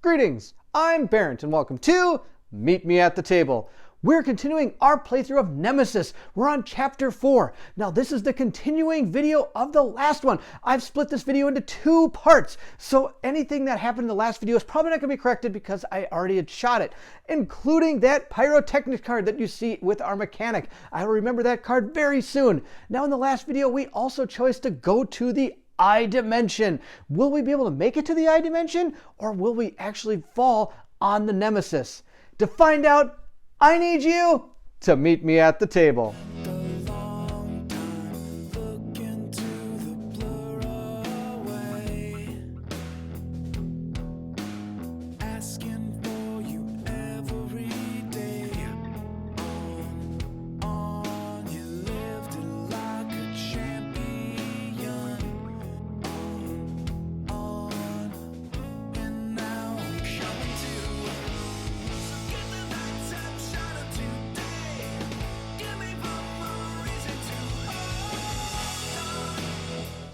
Greetings, I'm Barrett and welcome to Meet Me at the Table. We're continuing our playthrough of Nemesis. We're on chapter 4. Now this is the continuing video of the last one. I've split this video into 2 parts. So anything that happened in the last video is probably not going to be corrected because I already had shot it, including that pyrotechnic card that you see with our mechanic. I'll remember that card very soon. Now in the last video, we also chose to go to the I dimension. Will we be able to make it to the I dimension, or will we actually fall on the Nemesis? To find out, I need you to meet me at the table.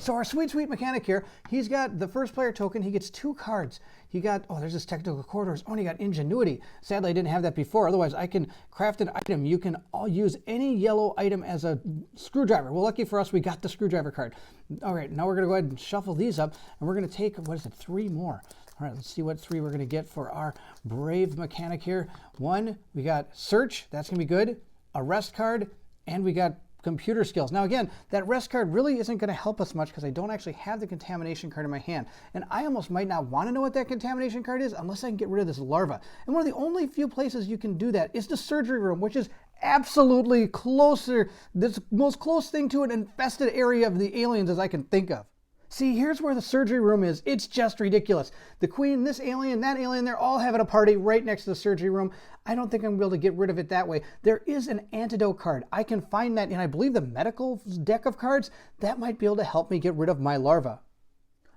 So our sweet mechanic here, he's got the first player token. He gets 2 cards. He got, oh, there's this technical corridors. Oh, and he got ingenuity. Sadly, I didn't have that before. Otherwise, I can craft an item. You can all use any yellow item as a screwdriver. Well, lucky for us, we got the screwdriver card. All right, now we're going to go ahead and shuffle these up, and we're going to take, what is it, 3 more. All right, let's see what 3 we're going to get for our brave mechanic here. 1, we got search. That's going to be good. A rest card, and we got computer skills. Now again, that rest card really isn't going to help us much because I don't actually have the contamination card in my hand. And I almost might not want to know what that contamination card is unless I can get rid of this larva. And one of the only few places you can do that is the surgery room, which is absolutely closer, this most close thing to an infested area of the aliens as I can think of. See, here's where the surgery room is. It's just ridiculous. The queen, this alien, that alien, they're all having a party right next to the surgery room. I don't think I'm going to be able to get rid of it that way. There is an antidote card. I can find that in, I believe, the medical deck of cards. That might be able to help me get rid of my larva.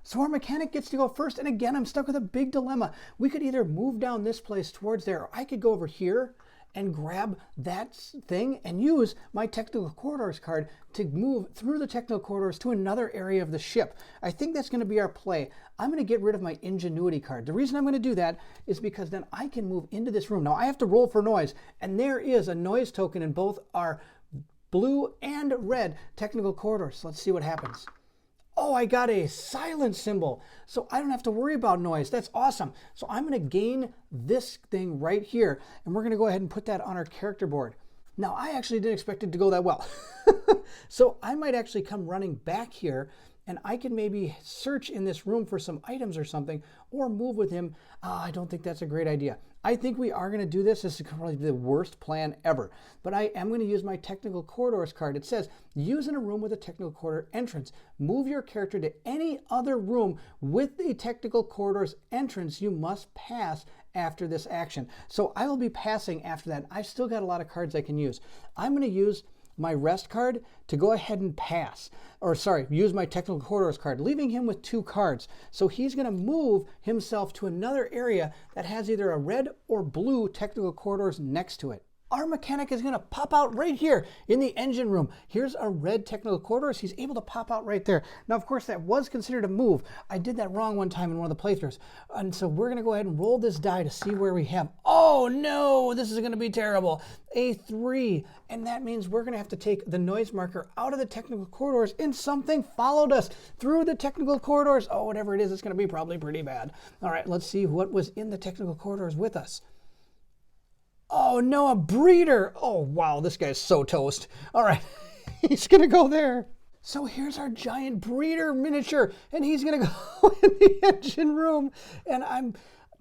So our mechanic gets to go first, and again, I'm stuck with a big dilemma. We could either move down this place towards there, or I could go over here and grab that thing and use my technical corridors card to move through the technical corridors to another area of the ship. I think that's going to be our play. I'm going to get rid of my ingenuity card. The reason I'm going to do that is because then I can move into this room. Now I have to roll for noise, and there is a noise token in both our blue and red technical corridors. So let's see what happens. Oh, I got a silence symbol, so I don't have to worry about noise. That's awesome. So I'm going to gain this thing right here, and we're going to go ahead and put that on our character board. Now, I actually didn't expect it to go that well. So I might actually come running back here, and I can maybe search in this room for some items or something, or move with him. I don't think that's a great idea. I think we are going to do this. This is probably the worst plan ever. But I am going to use my technical corridors card. It says, use in a room with a technical corridor entrance. Move your character to any other room with the technical corridors entrance you must pass after this action. So I will be passing after that. I've still got a lot of cards I can use. I'm going to use my rest card to go ahead and pass, or sorry, use my technical corridors card, leaving him with 2 cards. So he's going to move himself to another area that has either a red or blue technical corridors next to it. Our mechanic is going to pop out right here in the engine room. Here's a red technical corridors. He's able to pop out right there. Now, of course, that was considered a move. I did that wrong one time in one of the playthroughs. And so we're going to go ahead and roll this die to see where we have. Oh, no, this is going to be terrible. A 3. And that means we're going to have to take the noise marker out of the technical corridors, and something followed us through the technical corridors. Oh, whatever it is, it's going to be probably pretty bad. All right, let's see what was in the technical corridors with us. Oh no, a breeder. Oh wow, this guy's so toast. All right, he's gonna go there. So here's our giant breeder miniature, and he's gonna go in the engine room. And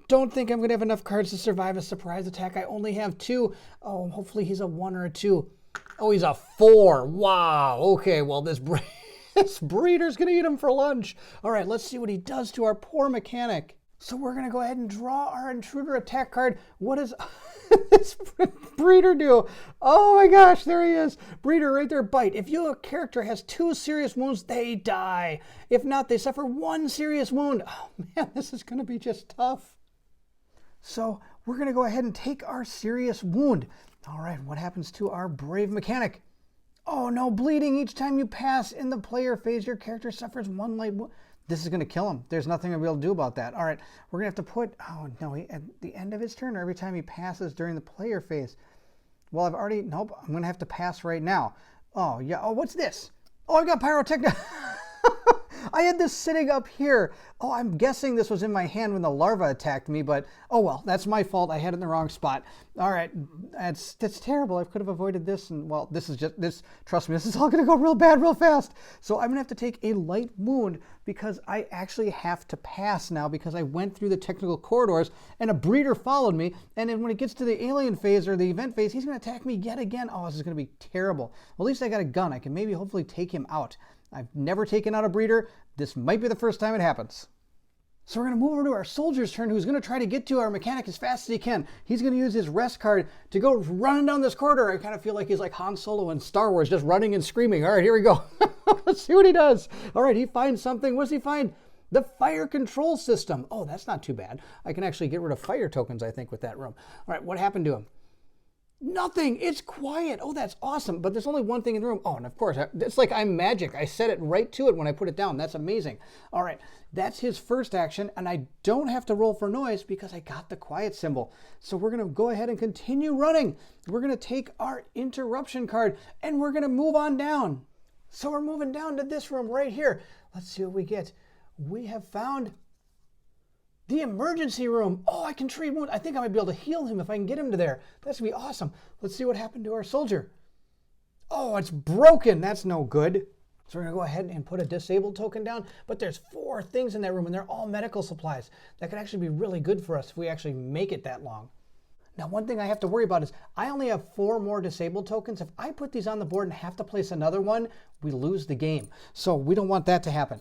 don't think I'm gonna have enough cards to survive a surprise attack. I only have 2. Oh, hopefully he's a 1 or a 2. Oh, he's a 4. Wow. Okay, well this breeder's gonna eat him for lunch. All right, let's see what he does to our poor mechanic. So we're gonna go ahead and draw our intruder attack card. What is this breeder do? Oh my gosh, there he is. Breeder right there, bite. If your character has 2 serious wounds, they die. If not, they suffer 1 serious wound. Oh man, this is gonna be just tough. So we're gonna go ahead and take our serious wound. All right, what happens to our brave mechanic? Oh no, bleeding each time you pass in the player phase. Your character suffers 1 light wound. This is going to kill him. There's nothing I'll be able to do about that. All right, we're going to have to put, oh no, at the end of his turn, or every time he passes during the player phase. Well, I've already, nope, I'm going to have to pass right now. Oh, yeah, oh, what's this? Oh, I've got pyrotechnic. I had this sitting up here. Oh, I'm guessing this was in my hand when the larva attacked me, but oh well, that's my fault. I had it in the wrong spot. All right, that's terrible. I could have avoided this, and well, this is just, this, trust me, this is all gonna go real bad real fast. So I'm gonna have to take a light wound because I actually have to pass now because I went through the technical corridors and a breeder followed me, and then when it gets to the alien phase or the event phase, he's gonna attack me yet again. Oh, this is gonna be terrible. Well, at least I got a gun. I can maybe hopefully take him out. I've never taken out a breeder. This might be the first time it happens. So we're going to move over to our soldier's turn, who's going to try to get to our mechanic as fast as he can. He's going to use his rest card to go running down this corridor. I kind of feel like he's like Han Solo in Star Wars, just running and screaming. All right, here we go. Let's see what he does. All right, he finds something. What does he find? The fire control system. Oh, that's not too bad. I can actually get rid of fire tokens, I think, with that room. All right, what happened to him? Nothing. It's quiet. Oh, that's awesome. But there's only one thing in the room. Oh, and of course, it's like I'm magic. I set it right to it when I put it down. That's amazing. All right, that's his first action, and I don't have to roll for noise because I got the quiet symbol. So we're going to go ahead and continue running. We're going to take our interruption card, and we're going to move on down. So we're moving down to this room right here. Let's see what we get. We have found the emergency room. Oh, I can treat wounds. I think I might be able to heal him if I can get him to there. That's going to be awesome. Let's see what happened to our soldier. Oh, it's broken. That's no good. So we're going to go ahead and put a disabled token down. But there's 4 things in that room, and they're all medical supplies. That could actually be really good for us if we actually make it that long. Now, one thing I have to worry about is I only have 4 more disabled tokens. If I put these on the board and have to place another one, we lose the game. So we don't want that to happen.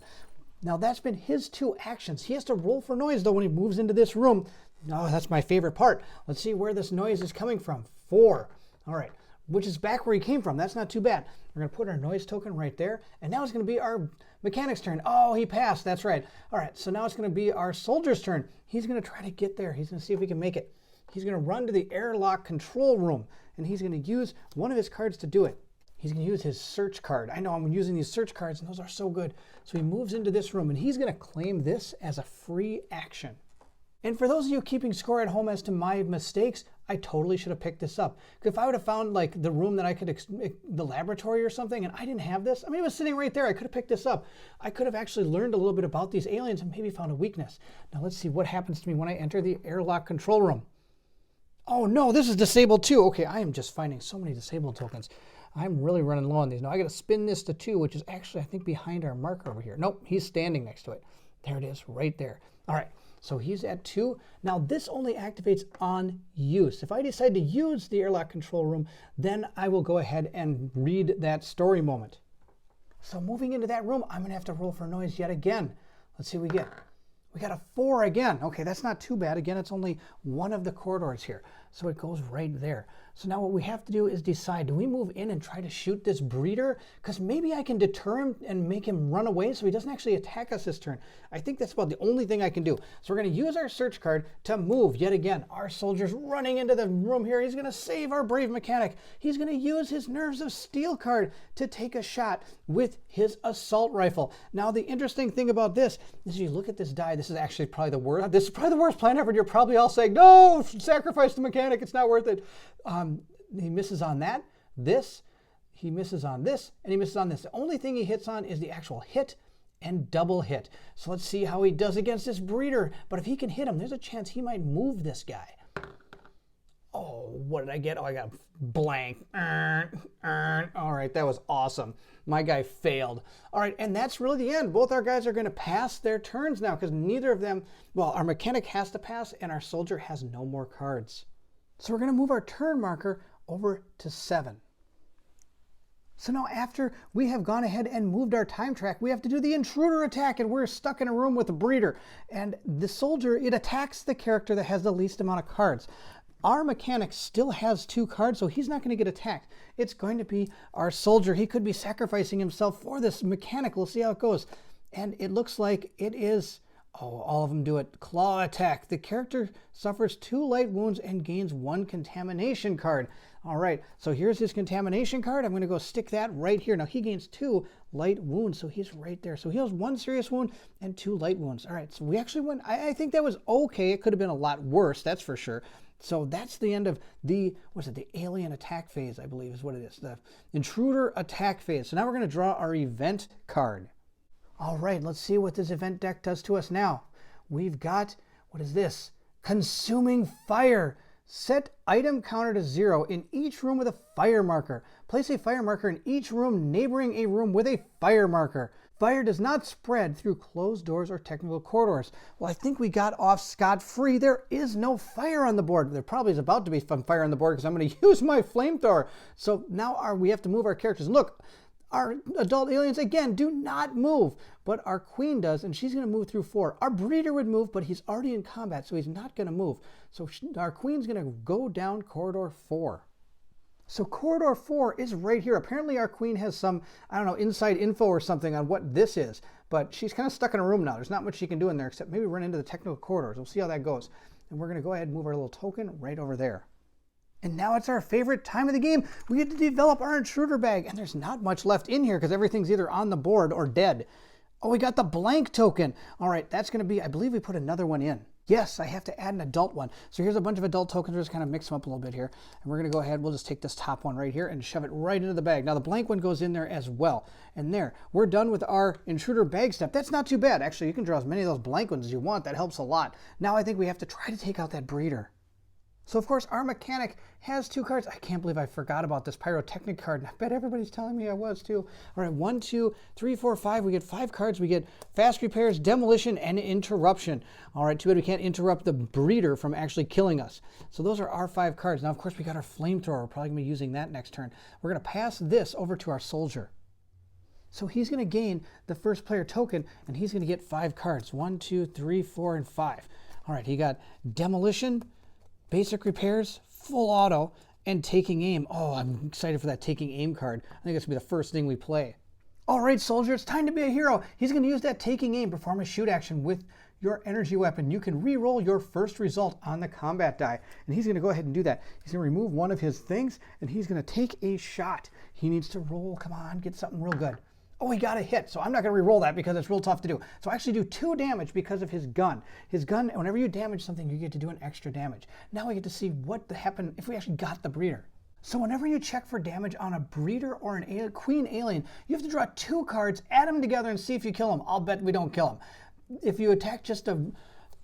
Now, that's been his 2 actions. He has to roll for noise, though, when he moves into this room. Oh, that's my favorite part. Let's see where this noise is coming from. 4. All right, which is back where he came from. That's not too bad. We're going to put our noise token right there, and now it's going to be our mechanic's turn. Oh, he passed. That's right. All right, so now it's going to be our soldier's turn. He's going to try to get there. He's going to see if he can make it. He's going to run to the airlock control room, and he's going to use one of his cards to do it. He's going to use his search card. I know I'm using these search cards, and those are so good. So he moves into this room, and he's going to claim this as a free action. And for those of you keeping score at home as to my mistakes, I totally should have picked this up. If I would have found like the room that I could, the laboratory or something, and I didn't have this, I mean, it was sitting right there. I could have picked this up. I could have actually learned a little bit about these aliens and maybe found a weakness. Now let's see what happens to me when I enter the airlock control room. Oh no, this is disabled too. Okay, I am just finding so many disabled tokens. I'm really running low on these. Now I got to spin this to 2, which is actually, I think, behind our marker over here. Nope, he's standing next to it. There it is, right there. All right, so he's at 2. Now this only activates on use. If I decide to use the airlock control room, then I will go ahead and read that story moment. So moving into that room, I'm going to have to roll for noise yet again. Let's see what we get. We got a 4 again. Okay, that's not too bad. Again, it's only one of the corridors here. So it goes right there. So now what we have to do is decide, do we move in and try to shoot this breeder? Because maybe I can deter him and make him run away so he doesn't actually attack us this turn. I think that's about the only thing I can do. So we're going to use our search card to move yet again. Our soldier's running into the room here. He's going to save our brave mechanic. He's going to use his Nerves of Steel card to take a shot with his assault rifle. Now the interesting thing about this is you look at this die. This is actually probably the worst. This is probably the worst plan ever. And you're probably all saying, no, sacrifice the mechanic. It's not worth it. He misses on that, this, he misses on this, and he misses on this. The only thing he hits on is the actual hit and double hit. So let's see how he does against this breeder. But if he can hit him, there's a chance he might move this guy. Oh, what did I get? Oh, I got blank. All right, that was awesome. My guy failed. All right, and that's really the end. Both our guys are going to pass their turns now because neither of them, well, our mechanic has to pass and our soldier has no more cards. So we're going to move our turn marker over to 7. So now after we have gone ahead and moved our time track, we have to do the intruder attack, and we're stuck in a room with a breeder. And the soldier, it attacks the character that has the least amount of cards. Our mechanic still has 2 cards, so he's not going to get attacked. It's going to be our soldier. He could be sacrificing himself for this mechanic. We'll see how it goes. And it looks like it is Oh, all of them do it. Claw attack. The character suffers 2 light wounds and gains 1 contamination card. All right, so here's his contamination card. I'm going to go stick that right here. Now, he gains 2 light wounds, so he's right there. So he has 1 serious wound and 2 light wounds. All right, so we actually went. I think that was okay. It could have been a lot worse, that's for sure. So that's the end of the, the alien attack phase, I believe is what it is. The intruder attack phase. So now we're going to draw our event card. All right, let's see what this event deck does to us now. We've got, what is this? Consuming fire. Set item counter to 0 in each room with a fire marker. Place a fire marker in each room neighboring a room with a fire marker. Fire does not spread through closed doors or technical corridors. Well, I think we got off scot-free. There is no fire on the board. There probably is about to be some fire on the board because I'm going to use my flamethrower. So now we have to move our characters. And look, our adult aliens, again, do not move, but our queen does, and she's going to move through 4. Our breeder would move, but he's already in combat, so he's not going to move. So our queen's going to go down corridor 4. So corridor 4 is right here. Apparently our queen has some, I don't know, inside info or something on what this is, but she's kind of stuck in a room now. There's not much she can do in there except maybe run into the technical corridors. We'll see how that goes. And we're going to go ahead and move our little token right over there. And now it's our favorite time of the game. We get to develop our intruder bag, and there's not much left in here because everything's either on the board or dead. Oh, we got the blank token. All right, that's going to be, I believe we put another one in. Yes, I have to add an adult one. So here's a bunch of adult tokens. We're just kind of mix them up a little bit here. And we're going to go ahead, we'll just take this top one right here and shove it right into the bag. Now the blank one goes in there as well. And there, we're done with our intruder bag step. That's not too bad. Actually, you can draw as many of those blank ones as you want. That helps a lot. Now I think we have to try to take out that breeder. So of course our mechanic has 2 cards. I can't believe I forgot about this pyrotechnic card. I bet everybody's telling me I was too. All right, 1, 2, 3, 4, 5. We get 5 cards. We get fast repairs, demolition, and interruption. All right, too bad we can't interrupt the breeder from actually killing us. So those are our 5 cards. Now of course we got our flamethrower. We're probably gonna be using that next turn. We're gonna pass this over to our soldier. So he's gonna gain the first player token, and he's gonna get 5 cards. 1, 2, 3, 4, and 5. All right, he got demolition, basic repairs, full auto, and taking aim. Oh, I'm excited for that taking aim card. I think that's going to be the first thing we play. All right, soldier, it's time to be a hero. He's going to use that taking aim, perform a shoot action with your energy weapon. You can re-roll your first result on the combat die. And he's going to go ahead and do that. He's going to remove one of his things, and he's going to take a shot. He needs to roll. Come on, get something real good. Oh, he got a hit, so I'm not going to re-roll that because it's real tough to do. So I actually do 2 damage because of his gun. His gun, whenever you damage something, you get to do an extra damage. Now we get to see what happened if we actually got the breeder. So whenever you check for damage on a breeder or an queen alien, you have to draw 2 cards, add them together, and see if you kill them. I'll bet we don't kill them. If you attack just a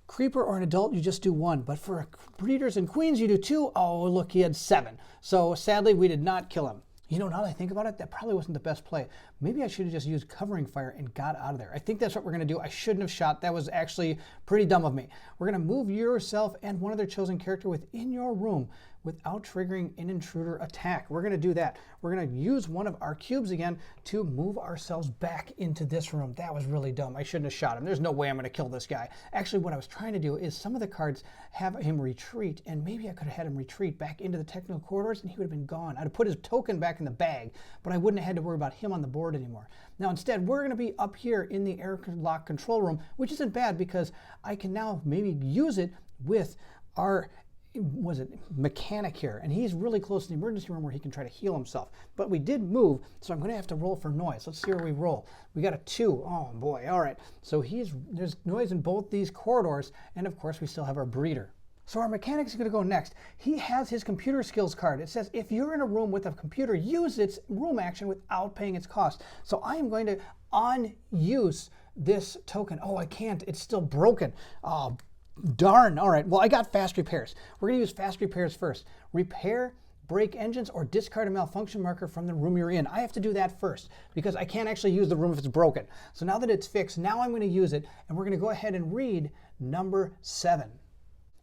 creeper or an adult, you just do 1. But for breeders and queens, you do 2. Oh, look, he had 7. So sadly, we did not kill him. You know, now that I think about it, that probably wasn't the best play. Maybe I should have just used covering fire and got out of there. I think that's what we're going to do. I shouldn't have shot. That was actually pretty dumb of me. We're going to move yourself and one other chosen character within your room without triggering an intruder attack. We're going to do that. We're going to use one of our cubes again to move ourselves back into this room. That was really dumb. I shouldn't have shot him. There's no way I'm going to kill this guy. Actually, what I was trying to do is some of the cards have him retreat, and maybe I could have had him retreat back into the technical corridors and he would have been gone. I'd have put his token back in the bag, but I wouldn't have had to worry about him on the board anymore. Now instead, we're going to be up here in the airlock control room, which isn't bad because I can now maybe use it with our mechanic here, and he's really close to the emergency room where he can try to heal himself. But we did move, so I'm going to have to roll for noise. Let's see where we roll. We got a 2. Oh boy. All right. So there's noise in both these corridors, and of course we still have our breeder. So our mechanic is going to go next. He has his computer skills card. It says if you're in a room with a computer, use its room action without paying its cost. So I am going to unuse this token. Oh, I can't. It's still broken. Oh, darn. All right. Well, I got fast repairs. We're going to use fast repairs first. Repair, break engines, or discard a malfunction marker from the room you're in. I have to do that first because I can't actually use the room if it's broken. So now that it's fixed, now I'm going to use it, and we're going to go ahead and read number 7.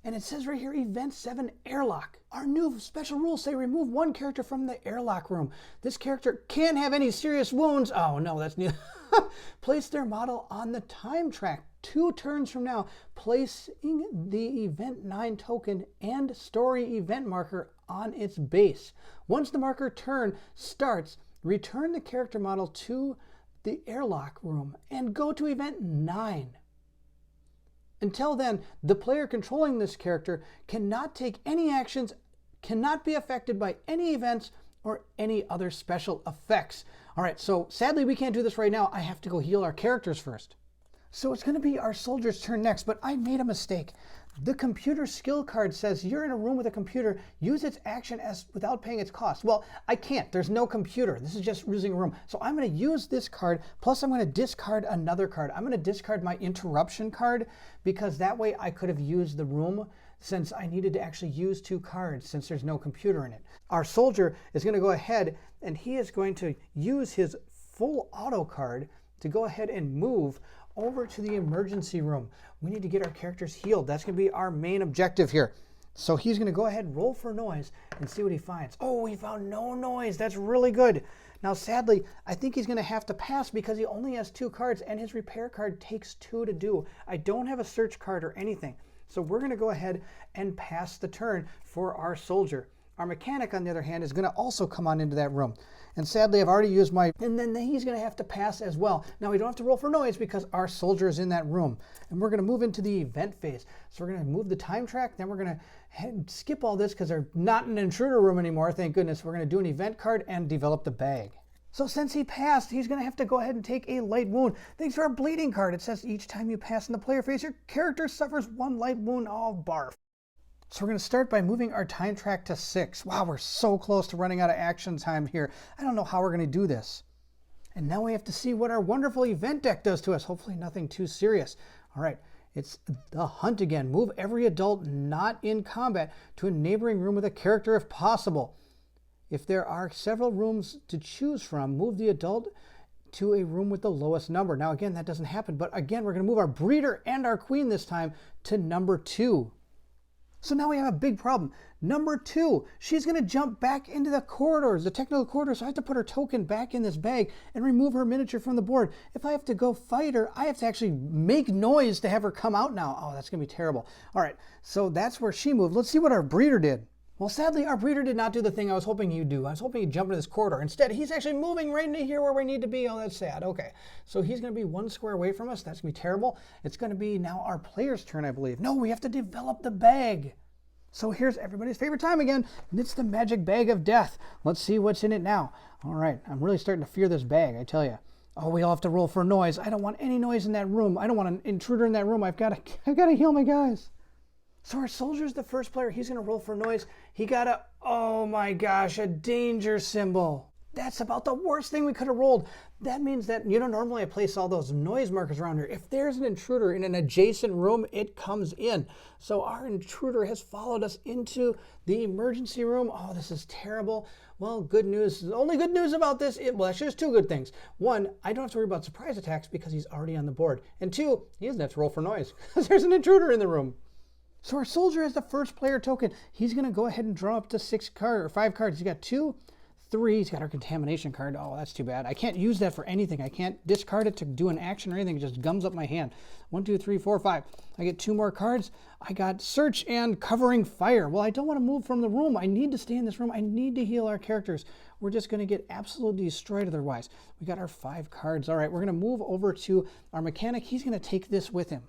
And it says right here, Event 7 Airlock. Our new special rules say remove 1 character from the airlock room. This character can't have any serious wounds. Oh no, that's new. Place their model on the time track 2 turns from now, placing the Event 9 token and story event marker on its base. Once the marker turn starts, return the character model to the airlock room and go to Event 9. Until then, the player controlling this character cannot take any actions, cannot be affected by any events or any other special effects. All right, so sadly we can't do this right now. I have to go heal our characters first. So it's going to be our soldier's turn next, but I made a mistake. The computer skill card says you're in a room with a computer, use its action as without paying its cost. Well, I can't. There's no computer. This is just using a room. So I'm going to use this card, plus I'm going to discard another card. I'm going to discard my interruption card because that way I could have used the room since I needed to actually use 2 cards since there's no computer in it. Our soldier is going to go ahead and he is going to use his full auto card to go ahead and move over to the emergency room. We need to get our characters healed. That's going to be our main objective here. So he's going to go ahead and roll for noise and see what he finds. Oh, he found no noise. That's really good. Now, sadly, I think he's going to have to pass because he only has 2 cards and his repair card takes 2 to do. I don't have a search card or anything. So we're going to go ahead and pass the turn for our soldier. Our mechanic, on the other hand, is going to also come on into that room. And sadly, I've already used my... And then he's going to have to pass as well. Now, we don't have to roll for noise because our soldier is in that room. And we're going to move into the event phase. So we're going to move the time track. Then we're going to skip all this because they're not in an intruder room anymore, thank goodness. We're going to do an event card and develop the bag. So since he passed, he's going to have to go ahead and take a light wound. Thanks to our bleeding card. It says each time you pass in the player phase, your character suffers 1 light wound. Oh, barf. So we're going to start by moving our time track to 6. Wow, we're so close to running out of action time here. I don't know how we're going to do this. And now we have to see what our wonderful event deck does to us. Hopefully nothing too serious. All right, it's the hunt again. Move every adult not in combat to a neighboring room with a character if possible. If there are several rooms to choose from, move the adult to a room with the lowest number. Now again, that doesn't happen, but again, we're going to move our breeder and our queen this time to number 2. So now we have a big problem. Number 2, she's going to jump back into the corridors, the technical corridors. So I have to put her token back in this bag and remove her miniature from the board. If I have to go fight her, I have to actually make noise to have her come out now. Oh, that's going to be terrible. All right, so that's where she moved. Let's see what our breeder did. Well, sadly, our breeder did not do the thing I was hoping he'd do. I was hoping he'd jump into this corridor. Instead, he's actually moving right into here where we need to be. Oh, that's sad. Okay, so he's going to be 1 square away from us. That's going to be terrible. It's going to be now our player's turn, I believe. No, we have to develop the bag. So here's everybody's favorite time again, and it's the magic bag of death. Let's see what's in it now. All right, I'm really starting to fear this bag, I tell you. Oh, we all have to roll for noise. I don't want any noise in that room. I don't want an intruder in that room. I've got to heal my guys. So our soldier's the first player. He's going to roll for noise. He got oh my gosh, a danger symbol. That's about the worst thing we could have rolled. That means that, normally I place all those noise markers around here. If there's an intruder in an adjacent room, it comes in. So our intruder has followed us into the emergency room. Oh, this is terrible. Well, good news. The only good news about this, well, actually there's 2 good things. 1, I don't have to worry about surprise attacks because he's already on the board. And 2, he doesn't have to roll for noise because there's an intruder in the room. So our soldier has the first player token. He's going to go ahead and draw up to 5 cards. He's got 2, 3. He's got our contamination card. Oh, that's too bad. I can't use that for anything. I can't discard it to do an action or anything. It just gums up my hand. 1, 2, 3, 4, 5. I get 2 more cards. I got search and covering fire. Well, I don't want to move from the room. I need to stay in this room. I need to heal our characters. We're just going to get absolutely destroyed otherwise. We got our 5 cards. All right, we're going to move over to our mechanic. He's going to take this with him.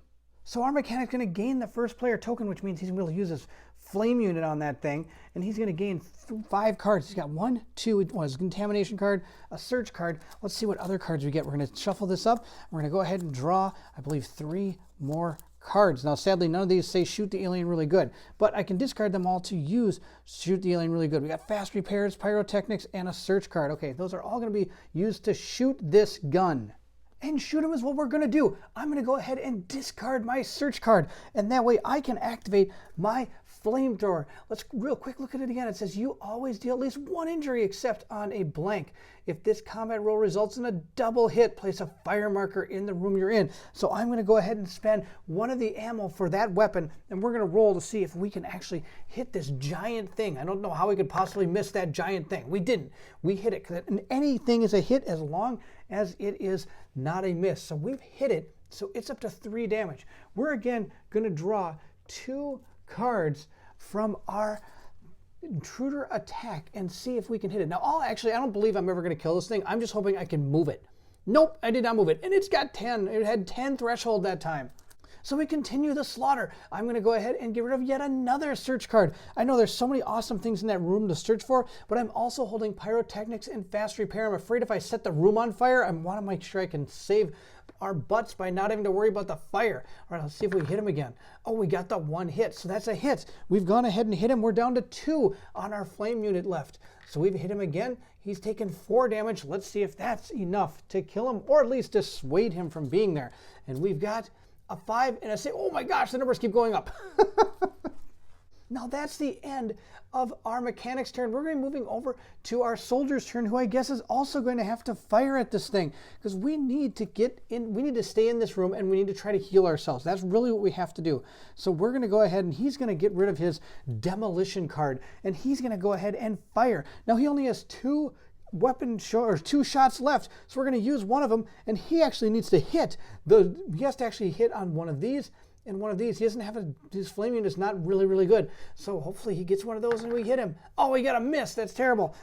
So our mechanic's going to gain the first player token, which means he's going to be able to use his flame unit on that thing, and he's going to gain 5 cards. He's got 1, 2, his contamination card, a search card. Let's see what other cards we get. We're going to shuffle this up. We're going to go ahead and draw, I believe, 3 more cards. Now, sadly, none of these say shoot the alien really good, but I can discard them all to use shoot the alien really good. We got fast repairs, pyrotechnics, and a search card. Okay, those are all going to be used to shoot this gun. And shoot him is what we're going to do. I'm going to go ahead and discard my search card. And that way I can activate my flamethrower. Let's real quick look at it again. It says you always deal at least 1 injury except on a blank. If this combat roll results in a double hit, place a fire marker in the room you're in. So I'm going to go ahead and spend 1 of the ammo for that weapon. And we're going to roll to see if we can actually hit this giant thing. I don't know how we could possibly miss that giant thing. We didn't. We hit it. And anything is a hit as long as it is not a miss. So we've hit it. So it's up to 3 damage. We're again going to draw 2 cards from our intruder attack and see if we can hit it. Now, I don't believe I'm ever going to kill this thing. I'm just hoping I can move it. Nope, I did not move it. And it's got 10. It had 10 threshold that time. So we continue the slaughter. I'm going to go ahead and get rid of yet another search card. I know there's so many awesome things in that room to search for, but I'm also holding pyrotechnics and fast repair. I'm afraid if I set the room on fire, I want to make sure I can save our butts by not having to worry about the fire. All right, let's see if we hit him again. Oh, we got the one hit, so that's a hit. We've gone ahead and hit him. We're down to 2 on our flame unit left. So we've hit him again. He's taken 4 damage. Let's see if that's enough to kill him or at least dissuade him from being there. And we've got a 5 and a 6. Oh my gosh, the numbers keep going up. Now that's the end of our mechanic's turn. We're going to be moving over to our soldier's turn, who I guess is also going to have to fire at this thing, because we need to get in, we need to stay in this room and we need to try to heal ourselves. That's really what we have to do. So we're going to go ahead and he's going to get rid of his demolition card and he's going to go ahead and fire. Now he only has 2 shots left, so we're going to use one of them, and he actually needs to hit he has to actually hit on one of these and one of these. He doesn't have his flame unit is not really good, so hopefully he gets one of those and we hit him. Oh, we got a miss. That's terrible.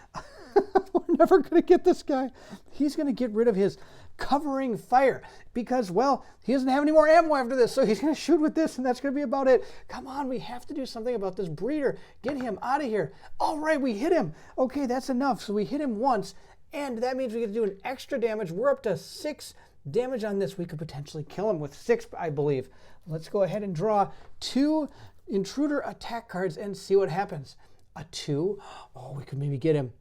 We're never going to get this guy. He's going to get rid of his covering fire because, well, he doesn't have any more ammo after this, so he's going to shoot with this, and that's going to be about it. Come on, we have to do something about this breeder. Get him out of here. All right, we hit him. Okay, that's enough. So we hit him once, and that means we get to do an extra damage. We're up to 6 damage on this. We could potentially kill him with 6, I believe. Let's go ahead and draw 2 intruder attack cards and see what happens. A 2. Oh, we could maybe get him.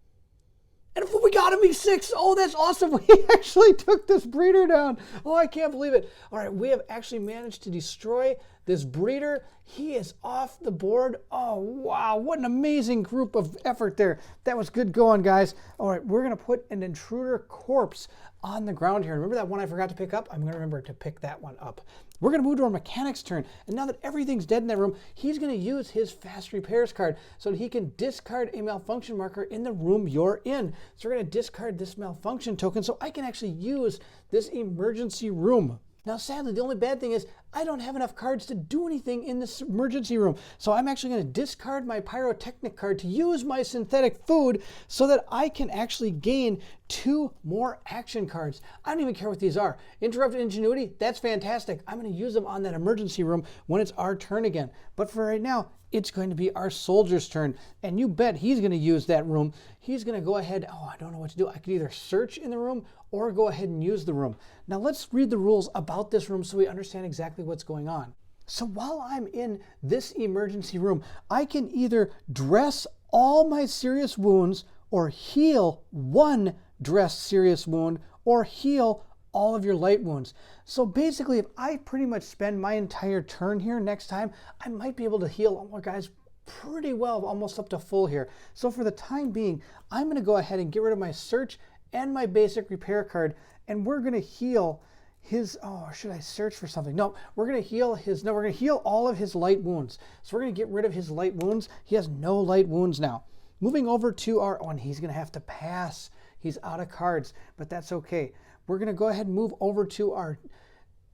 And we got him, he's 6. Oh, that's awesome. We actually took this breeder down. Oh, I can't believe it. All right, we have actually managed to destroy this breeder. He is off the board. Oh, wow. What an amazing group of effort there. That was good going, guys. All right, we're going to put an intruder corpse on the ground here. Remember that one I forgot to pick up? I'm going to remember to pick that one up. We're going to move to our mechanic's turn. And now that everything's dead in that room, he's going to use his fast repairs card so that he can discard a malfunction marker in the room you're in. So we're going to discard this malfunction token so I can actually use this emergency room. Now, sadly, the only bad thing is I don't have enough cards to do anything in this emergency room. So I'm actually going to discard my pyrotechnic card to use my synthetic food so that I can actually gain 2 more action cards. I don't even care what these are. Interrupted ingenuity, that's fantastic. I'm going to use them on that emergency room when it's our turn again. But for right now, it's going to be our soldier's turn. And you bet he's going to use that room. He's going to go ahead. Oh, I don't know what to do. I could either search in the room or go ahead and use the room. Now let's read the rules about this room so we understand exactly what's going on. So while I'm in this emergency room, I can either dress all my serious wounds or heal 1 dressed serious wound or heal all of your light wounds. So basically, if I pretty much spend my entire turn here next time, I might be able to heal all my guys pretty well, almost up to full here. So for the time being, I'm going to go ahead and get rid of my search and my basic repair card, and we're going to heal his, oh, should I search for something? No, we're going to heal his, no, we're going to heal all of his light wounds. So we're going to get rid of his light wounds. He has no light wounds now. Moving over to our, oh, and he's going to have to pass. He's out of cards, but that's okay. We're going to go ahead and move over to our,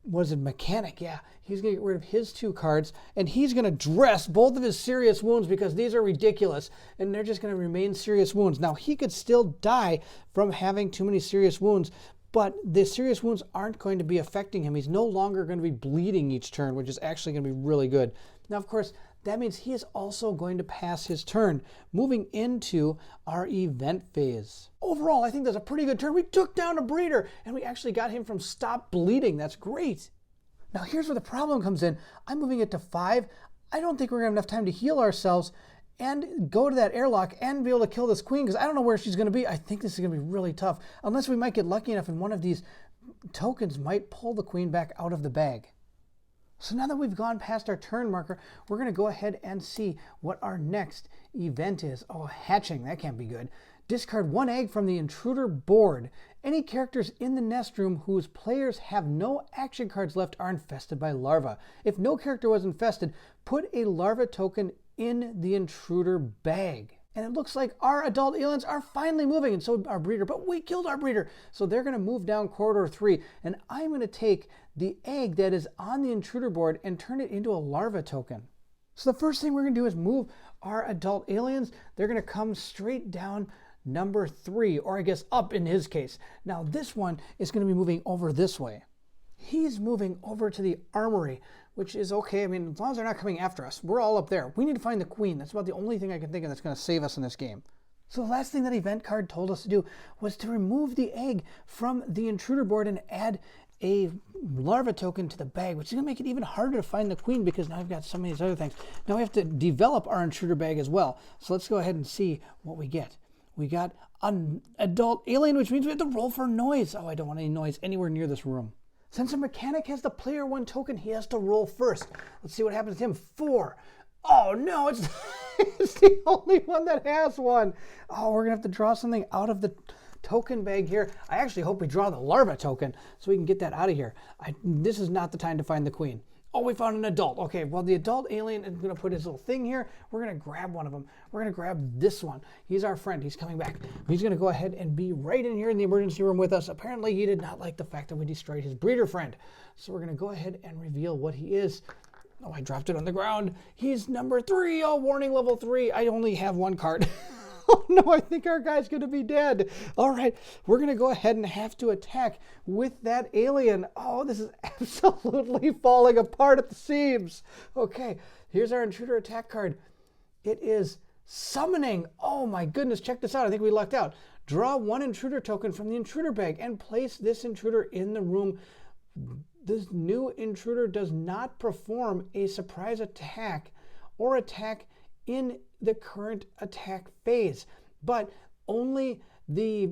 what is it, mechanic? Yeah, he's going to get rid of his 2 cards, and he's going to dress both of his serious wounds because these are ridiculous, and they're just going to remain serious wounds. Now, he could still die from having too many serious wounds, but the serious wounds aren't going to be affecting him. He's no longer going to be bleeding each turn, which is actually going to be really good. Now, of course, that means he is also going to pass his turn, moving into our event phase. Overall, I think that's a pretty good turn. We took down a breeder, and we actually got him from stop bleeding. That's great. Now, here's where the problem comes in. I'm moving it to 5. I don't think we're going to have enough time to heal ourselves and go to that airlock and be able to kill this queen because I don't know where she's going to be. I think this is going to be really tough, unless we might get lucky enough and one of these tokens might pull the queen back out of the bag. So now that we've gone past our turn marker, we're going to go ahead and see what our next event is. Oh, hatching. That can't be good. Discard 1 egg from the intruder board. Any characters in the nest room whose players have no action cards left are infested by larvae. If no character was infested, put a larva token in the intruder bag. And it looks like our adult aliens are finally moving, and so our breeder, but we killed our breeder. So they're going to move down corridor 3, and I'm going to take the egg that is on the intruder board and turn it into a larva token. So the first thing we're going to do is move our adult aliens. They're going to come straight down number 3, or I guess up in his case. Now this one is going to be moving over this way. He's moving over to the armory, which is okay. I mean, as long as they're not coming after us, we're all up there. We need to find the queen. That's about the only thing I can think of that's going to save us in this game. So the last thing that event card told us to do was to remove the egg from the intruder board and add a larva token to the bag, which is going to make it even harder to find the queen because now I've got some of these other things. Now we have to develop our intruder bag as well. So let's go ahead and see what we get. We got an adult alien, which means we have to roll for noise. Oh, I don't want any noise anywhere near this room. Since a mechanic has the player 1 token, he has to roll first. Let's see what happens to him. 4. Oh no, it's the only one that has one. Oh, we're gonna have to draw something out of the token bag here. I actually hope we draw the larva token so we can get that out of here. This is not the time to find the queen. Oh, we found an adult. Okay, well, the adult alien is gonna put his little thing here. We're gonna grab one of them. We're gonna grab this one. He's our friend, he's coming back. He's gonna go ahead and be right in here in the emergency room with us. Apparently he did not like the fact that we destroyed his breeder friend. So we're gonna go ahead and reveal what he is. Oh, I dropped it on the ground. He's number 3. Oh, warning, level 3. I only have 1 card. Oh no, I think our guy's gonna be dead. All right, we're gonna go ahead and have to attack with that alien. Oh, this is absolutely falling apart at the seams. Okay, here's our intruder attack card. It is summoning. Oh my goodness, check this out. I think we lucked out. Draw 1 intruder token from the intruder bag and place this intruder in the room. This new intruder does not perform a surprise attack or attack in the current attack phase, but only the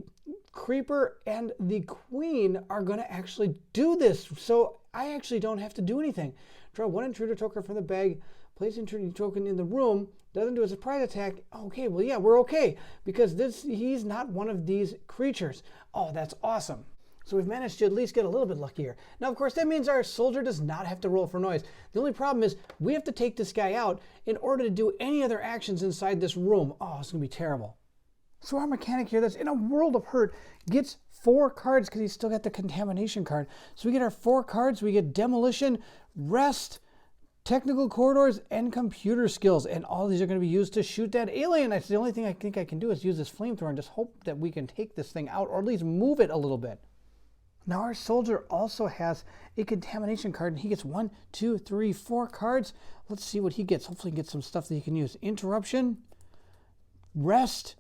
creeper and the queen are going to actually do this. So I actually don't have to do anything. Draw 1 intruder token from the bag, place intruder token in the room, doesn't do a surprise attack. Okay, well, yeah, we're okay because he's not one of these creatures. Oh, that's awesome. So we've managed to at least get a little bit luckier. Now, of course, that means our soldier does not have to roll for noise. The only problem is we have to take this guy out in order to do any other actions inside this room. Oh, it's going to be terrible. So our mechanic here that's in a world of hurt gets 4 cards because he's still got the contamination card. So we get our 4 cards. We get demolition, rest, technical corridors, and computer skills. And all these are going to be used to shoot that alien. That's the only thing I think I can do is use this flamethrower and just hope that we can take this thing out or at least move it a little bit. Now our soldier also has a contamination card and he gets 1, 2, 3, 4 cards. Let's see what he gets. Hopefully he gets some stuff that he can use. Interruption, rest,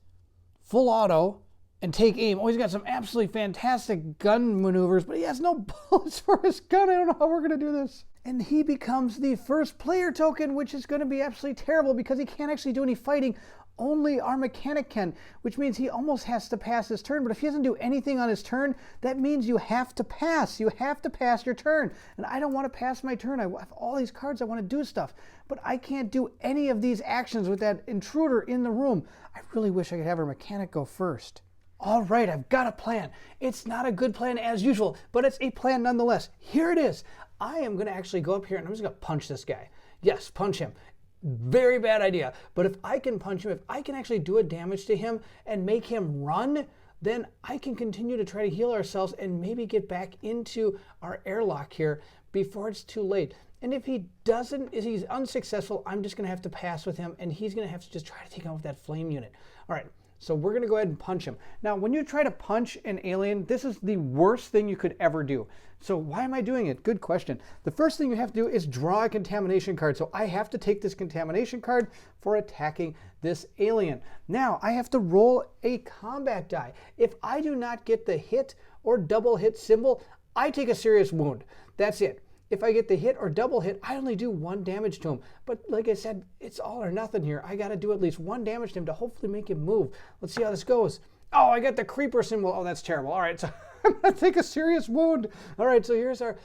full auto, and take aim. Oh, he's got some absolutely fantastic gun maneuvers, but he has no bullets for his gun. I don't know how we're going to do this. And he becomes the first player token, which is going to be absolutely terrible because he can't actually do any fighting. Only our mechanic can, which means he almost has to pass his turn. But if he doesn't do anything on his turn, that means you have to pass. You have to pass your turn. And I don't want to pass my turn. I have all these cards. I want to do stuff. But I can't do any of these actions with that intruder in the room. I really wish I could have our mechanic go first. All right, I've got a plan. It's not a good plan as usual, but it's a plan nonetheless. Here it is. I am going to actually go up here and I'm just going to punch this guy. Yes, punch him. Very bad idea. But if I can punch him, if I can actually do a damage to him and make him run, then I can continue to try to heal ourselves and maybe get back into our airlock here before it's too late. And if he doesn't, if he's unsuccessful, I'm just going to have to pass with him and he's going to have to just try to take out that flame unit. All right. So we're going to go ahead and punch him. Now, when you try to punch an alien, this is the worst thing you could ever do. So why am I doing it? Good question. The first thing you have to do is draw a contamination card. So I have to take this contamination card for attacking this alien. Now, I have to roll a combat die. If I do not get the hit or double hit symbol, I take a serious wound. That's it. If I get the hit or double hit, I only do 1 damage to him. But like I said, it's all or nothing here. I got to do at least 1 damage to him to hopefully make him move. Let's see how this goes. Oh, I got the creeper symbol. Oh, that's terrible. All right, so I'm going to take a serious wound. All right, so here's our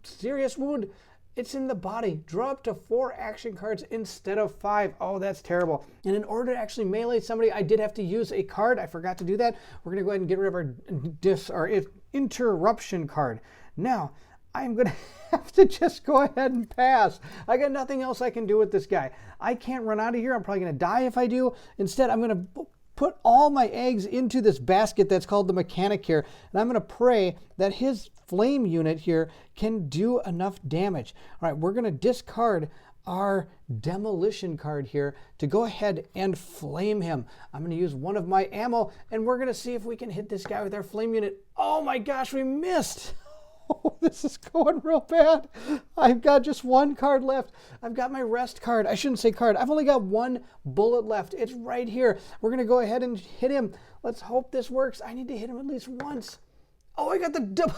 serious wound. It's in the body. Draw up to 4 action cards instead of 5. Oh, that's terrible. And in order to actually melee somebody, I did have to use a card. I forgot to do that. We're going to go ahead and get rid of our interruption card. Now, I'm going to have to just go ahead and pass. I got nothing else I can do with this guy. I can't run out of here. I'm probably going to die if I do. Instead, I'm going to put all my eggs into this basket that's called the mechanic here, and I'm going to pray that his flame unit here can do enough damage. All right, we're going to discard our demolition card here to go ahead and flame him. I'm going to use one of my ammo, and we're going to see if we can hit this guy with our flame unit. Oh my gosh, we missed. Oh, this is going real bad. I've got just one card left. I've got my rest card. I shouldn't say card. I've only got one bullet left. It's right here. We're going to go ahead and hit him. Let's hope this works. I need to hit him at least once. Oh, I got the double.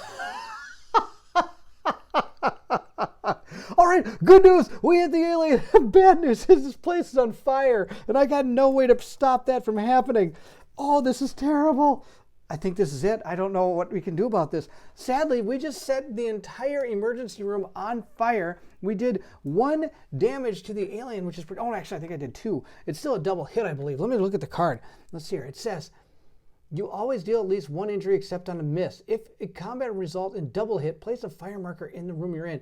All right, good news. We hit the alien. Bad news is this place is on fire, and I got no way to stop that from happening. Oh, this is terrible. I think this is it. I don't know what we can do about this. Sadly, we just set the entire emergency room on fire. We did 1 damage to the alien, which is pretty... Oh, actually, I think I did 2. It's still a double hit, I believe. Let me look at the card. Let's see here. It says, you always deal at least 1 injury except on a miss. If a combat result in double hit, place a fire marker in the room you're in.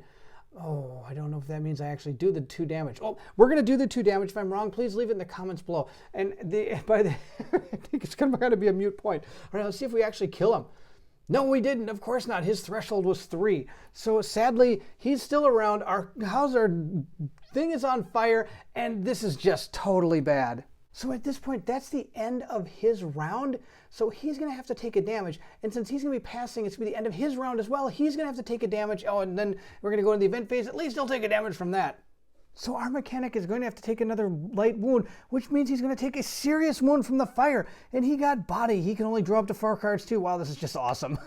Oh, I don't know if that means I actually do the 2 damage. Oh, we're going to do the 2 damage. If I'm wrong, please leave it in the comments below. And I think it's going to be a mute point. All right, let's see if we actually kill him. No, we didn't. Of course not. His threshold was 3. So sadly, he's still around. Our thing is on fire, and this is just totally bad. So at this point, that's the end of his round. So he's going to have to take a damage. And since he's going to be passing, it's going to be the end of his round as well. He's going to have to take a damage. Oh, and then we're going to go into the event phase. At least he'll take a damage from that. So our mechanic is going to have to take another light wound, which means he's going to take a serious wound from the fire. And he got body. He can only draw up to 4 cards too. Wow, this is just awesome.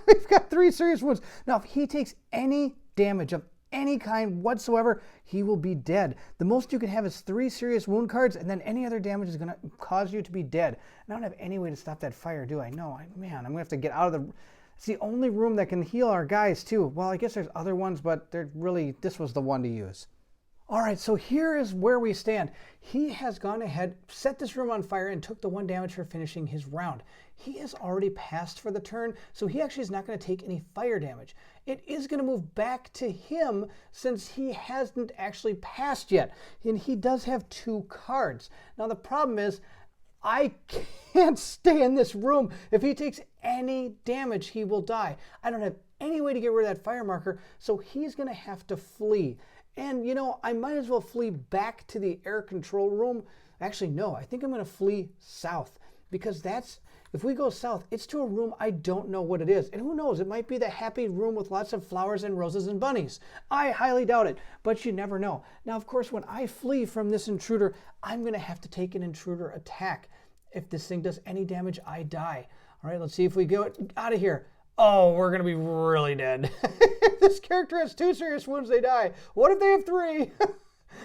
We've got 3 serious wounds. Now, if he takes any damage of any kind whatsoever, he will be dead. The most you can have is 3 serious wound cards, and then any other damage is going to cause you to be dead. And I don't have any way to stop that fire, do I? No, man, I'm going to have to get out of the... It's the only room that can heal our guys, too. Well, I guess there's other ones, but they're really... This was the one to use. All right, so here is where we stand. He has gone ahead, set this room on fire, and took the 1 damage for finishing his round. He has already passed for the turn, so he actually is not going to take any fire damage. It is going to move back to him since he hasn't actually passed yet. And he does have 2 cards. Now, the problem is, I can't stay in this room. If he takes any damage, he will die. I don't have any way to get rid of that fire marker, so he's going to have to flee. And, you know, I might as well flee back to the air control room. Actually, no, I think I'm going to flee south because if we go south, it's to a room I don't know what it is. And who knows, it might be the happy room with lots of flowers and roses and bunnies. I highly doubt it, but you never know. Now, of course, when I flee from this intruder, I'm going to have to take an intruder attack. If this thing does any damage, I die. All right, let's see if we get out of here. Oh, we're going to be really dead. If this character has 2 serious wounds, they die. What if they have 3?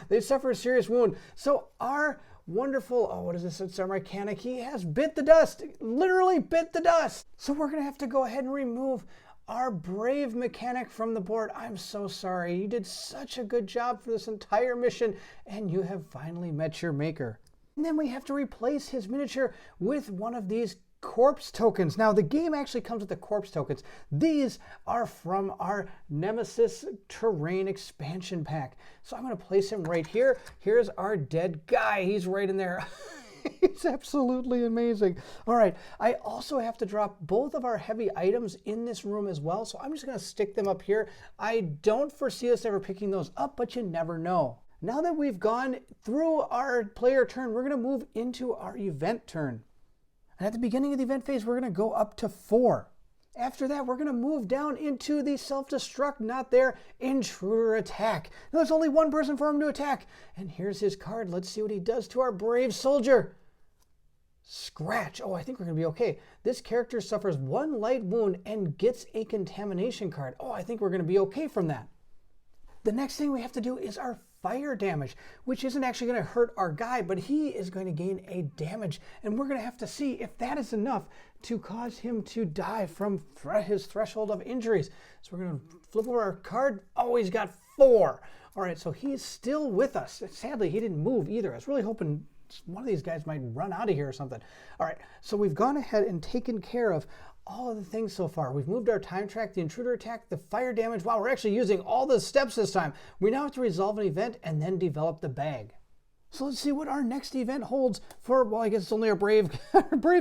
They suffer a serious wound. So our wonderful, what is this? It's our mechanic. He has bit the dust, literally bit the dust. So we're going to have to go ahead and remove our brave mechanic from the board. I'm so sorry. You did such a good job for this entire mission, and you have finally met your maker. And then we have to replace his miniature with one of these corpse tokens. Now, the game actually comes with the corpse tokens. These are from our Nemesis Terrain expansion pack. So I'm going to place him right here. Here's our dead guy. He's right in there. It's absolutely amazing. All right, I also have to drop both of our heavy items in this room as well, so I'm just going to stick them up here. I don't foresee us ever picking those up, but you never know. Now that we've gone through our player turn, we're going to move into our event turn. And at the beginning of the event phase, we're going to go up to 4. After that, we're going to move down into the self-destruct, not there, intruder attack. Now, there's only one person for him to attack. And here's his card. Let's see what he does to our brave soldier. Scratch. Oh, I think we're going to be okay. This character suffers 1 light wound and gets a contamination card. Oh, I think we're going to be okay from that. The next thing we have to do is our fire damage, which isn't actually going to hurt our guy, but he is going to gain a damage, and we're going to have to see if that is enough to cause him to die from his threshold of injuries. So we're going to flip over our card. Oh, he's got 4. All right, so he's still with us. Sadly, he didn't move either. I was really hoping one of these guys might run out of here or something. All right, so we've gone ahead and taken care of all of the things so far. We've moved our time track, the intruder attack, the fire damage. Wow, we're actually using all the steps this time. We now have to resolve an event and then develop the bag. So let's see what our next event holds for, well, I guess it's only a brave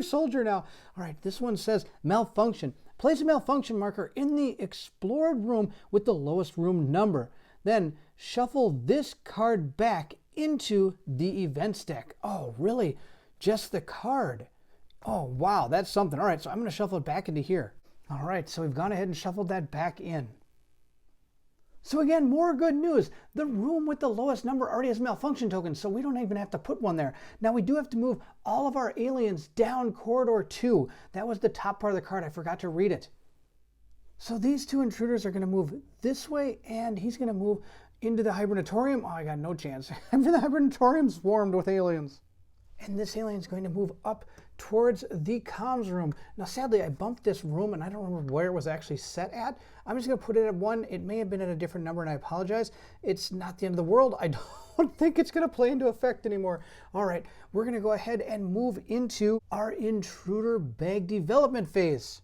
soldier now. All right, this one says malfunction. Place a malfunction marker in the explored room with the lowest room number. Then shuffle this card back into the events deck. Oh, really? Just the card? Oh, wow, that's something. All right, so I'm going to shuffle it back into here. All right, so we've gone ahead and shuffled that back in. So again, more good news. The room with the lowest number already has malfunction tokens, so we don't even have to put one there. Now we do have to move all of our aliens down corridor 2. That was the top part of the card. I forgot to read it. So these two intruders are going to move this way, and he's going to move into the hibernatorium. Oh, I got no chance. The hibernatorium's swarmed with aliens. And this alien's going to move up towards the comms room. Now, sadly, I bumped this room, and I don't remember where it was actually set at. I'm just going to put it at 1. It may have been at a different number, and I apologize. It's not the end of the world. I don't think it's going to play into effect anymore. All right, we're going to go ahead and move into our intruder bag development phase.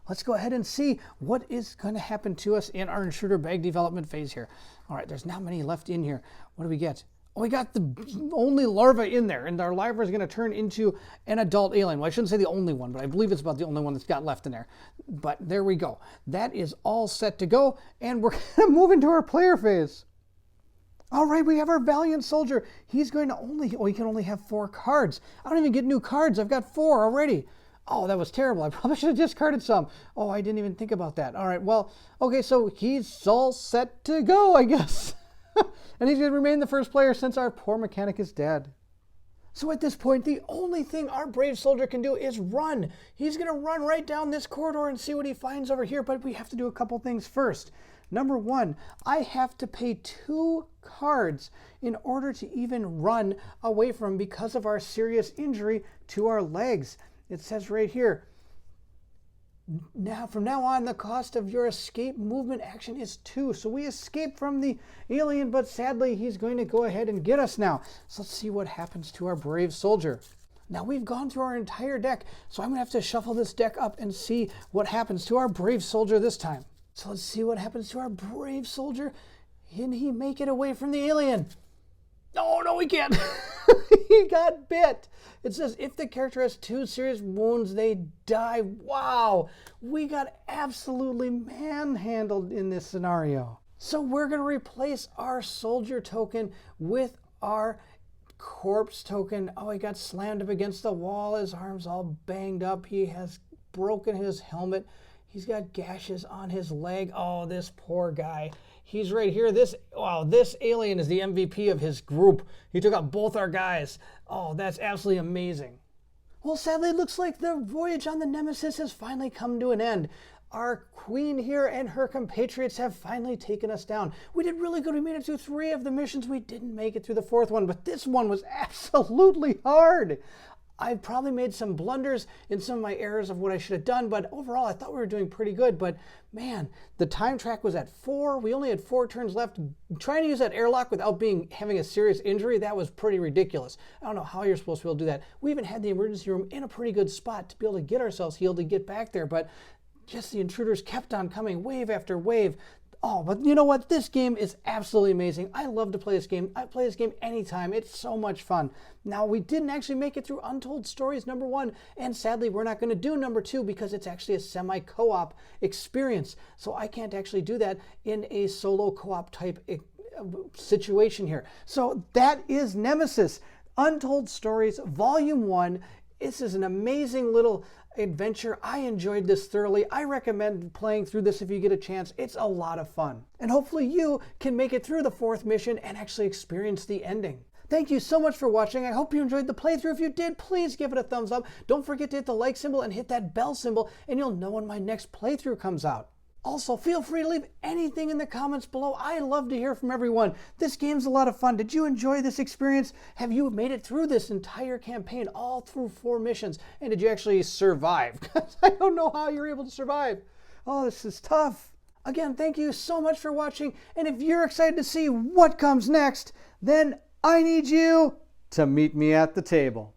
Let's go ahead and see what is going to happen to us in our intruder bag development phase here. All right, there's not many left in here. What do we get? Oh, we got the only larva in there, and our larva is going to turn into an adult alien. Well, I shouldn't say the only one, but I believe it's about the only one that's got left in there. But there we go. That is all set to go, and we're going to move into our player phase. All right, we have our Valiant Soldier. He's going to he can only have 4 cards. I don't even get new cards. I've got 4 already. Oh, that was terrible. I probably should have discarded some. Oh, I didn't even think about that. All right, well, okay, so he's all set to go, I guess. And he's going to remain the first player since our poor mechanic is dead. So at this point, the only thing our brave soldier can do is run. He's going to run right down this corridor and see what he finds over here, but we have to do a couple things first. Number 1, I have to pay 2 cards in order to even run away from him because of our serious injury to our legs. It says right here, from now on, the cost of your escape movement action is 2. So we escaped from the alien, but sadly, he's going to go ahead and get us now. So let's see what happens to our brave soldier. Now we've gone through our entire deck, so I'm going to have to shuffle this deck up and see what happens to our brave soldier this time. So let's see what happens to our brave soldier. Can he make it away from the alien? Oh, no, he can't. He got bit. It says if the character has 2 serious wounds, they die. Wow, we got absolutely manhandled in this scenario. So we're going to replace our soldier token with our corpse token. Oh, he got slammed up against the wall. His arm's all banged up. He has broken his helmet. He's got gashes on his leg. Oh, this poor guy. He's right here. This alien is the MVP of his group. He took out both our guys. Oh, that's absolutely amazing. Well, sadly, it looks like the voyage on the Nemesis has finally come to an end. Our queen here and her compatriots have finally taken us down. We did really good. We made it through 3 of the missions. We didn't make it through the 4th one, but this one was absolutely hard. I probably made some blunders in some of my errors of what I should have done, but overall I thought we were doing pretty good. But man, the time track was at 4. We only had 4 turns left. Trying to use that airlock without having a serious injury, that was pretty ridiculous. I don't know how you're supposed to be able to do that. We even had the emergency room in a pretty good spot to be able to get ourselves healed to get back there, but just the intruders kept on coming wave after wave. Oh, but you know what? This game is absolutely amazing. I love to play this game. I play this game anytime. It's so much fun. Now, we didn't actually make it through Untold Stories number 1, and sadly, we're not going to do number 2 because it's actually a semi-co-op experience. So I can't actually do that in a solo co-op type situation here. So that is Nemesis Untold Stories Volume 1. This is an amazing little adventure. I enjoyed this thoroughly. I recommend playing through this if you get a chance. It's a lot of fun. And hopefully you can make it through the 4th mission and actually experience the ending. Thank you so much for watching. I hope you enjoyed the playthrough. If you did, please give it a thumbs up. Don't forget to hit the like symbol and hit that bell symbol, and you'll know when my next playthrough comes out. Also, feel free to leave anything in the comments below. I love to hear from everyone. This game's a lot of fun. Did you enjoy this experience? Have you made it through this entire campaign, all through 4 missions? And did you actually survive? Because I don't know how you're able to survive. Oh, this is tough. Again, thank you so much for watching. And if you're excited to see what comes next, then I need you to meet me at the table.